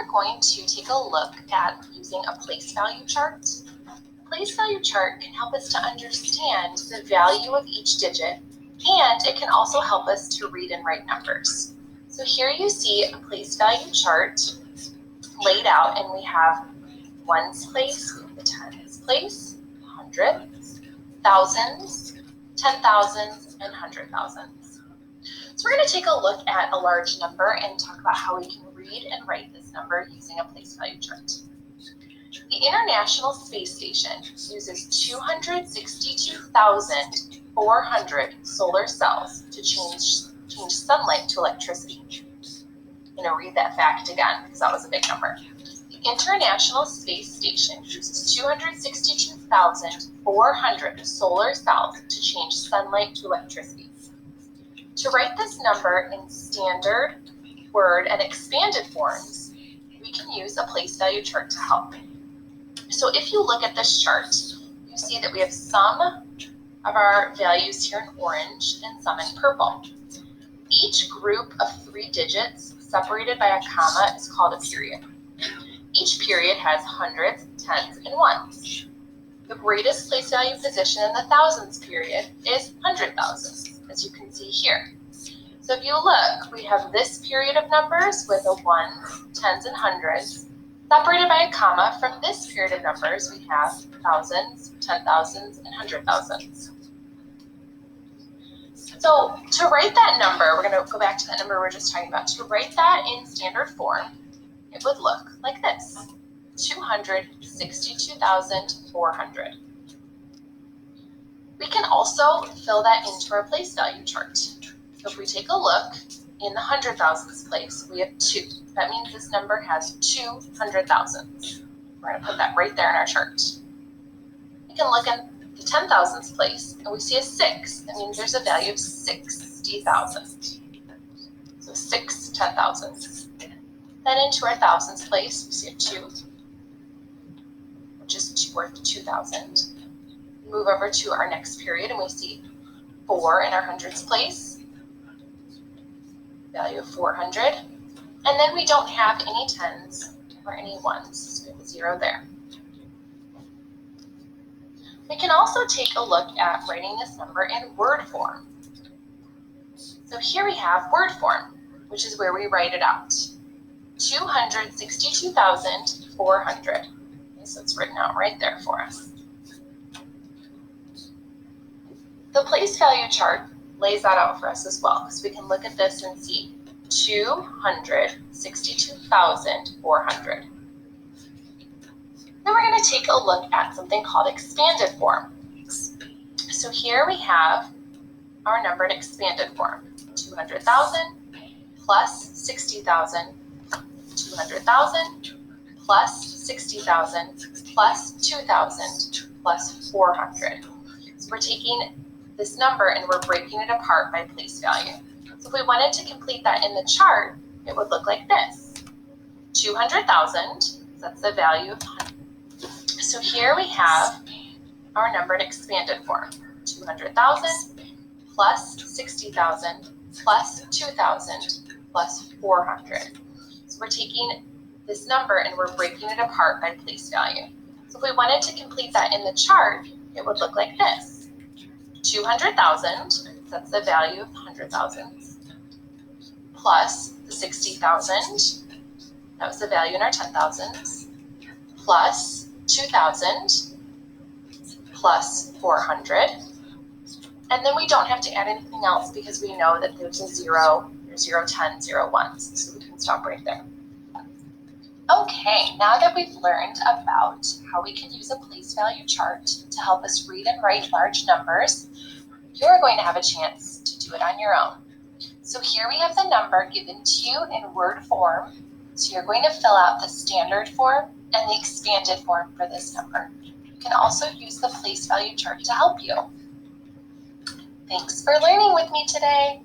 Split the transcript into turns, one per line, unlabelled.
going to take a look at using a place value chart. A place value chart can help us to understand the value of each digit, and it can also help us to read and write numbers. So here you see a place value chart laid out, and we have ones place, we have the tens place, hundreds, thousands, 10,000s, and 100,000s. So we're going to take a look at a large number and talk about how we can read and write this number using a place value chart. The International Space Station uses 262,400 solar cells to change sunlight to electricity. I'm going to read that fact again because that was a big number. The International Space Station uses 262,400 solar cells to change sunlight to electricity. To write this number in standard, word, and expanded forms, we can use a place value chart to help. So if you look at this chart, you see that we have some of our values here in orange and some in purple. Each group of 3 digits separated by a comma is called a period. Each period has hundreds, tens, and ones. The greatest place value position in the thousands period is 100,000, as you can see here. So if you look, we have this period of numbers with the ones, tens, and hundreds. Separated by a comma, from this period of numbers, we have thousands, 10,000s, and 100,000s. So to write that number, we're going to go back to that number we were just talking about. To write that in standard form, it would look like this, 262,400. We can also fill that into our place value chart. So if we take a look, in the 100,000s place, we have 2. That means this number has 200,000s. We're going to put that right there in our chart. We can look in the 10,000s place, and we see a 6. That means there's a value of 60,000. So 6 10,000s. Then into our thousands place, we see a 2, which is worth 2,000. Move over to our next period, and we see 4 in our hundreds place, value of 400. And then we don't have any tens or any ones, so we have a 0 there. We can also take a look at writing this number in word form. So here we have word form, which is where we write it out. 262,400. Okay, so it's written out right there for us. The place value chart lays that out for us as well, because we can look at this and see 262,400. Then we're going to take a look at something called expanded form. So here we have our number in expanded form, 200,000 plus 60,000, 200,000 plus 60,000 plus 2,000 plus 400. So we're taking this number and we're breaking it apart by place value. So if we wanted to complete that in the chart, it would look like this. 200,000, that's the value of 100. So here we have our number in expanded form. 200,000 plus 60,000 plus 2,000 plus 400. So we're taking this number and we're breaking it apart by place value. So if we wanted to complete that in the chart, it would look like this. 200,000, that's the value of 100,000, plus the 60,000, that was the value in our 10,000s, plus 2,000, plus 400. And then we don't have to add anything else because we know that there's a 0, there's 0, 10, 0, 1s, so we can stop right there. Okay, now that we've learned about how we can use a place value chart to help us read and write large numbers, you're going to have a chance to do it on your own. So here we have the number given to you in word form. So you're going to fill out the standard form and the expanded form for this number. You can also use the place value chart to help you. Thanks for learning with me today.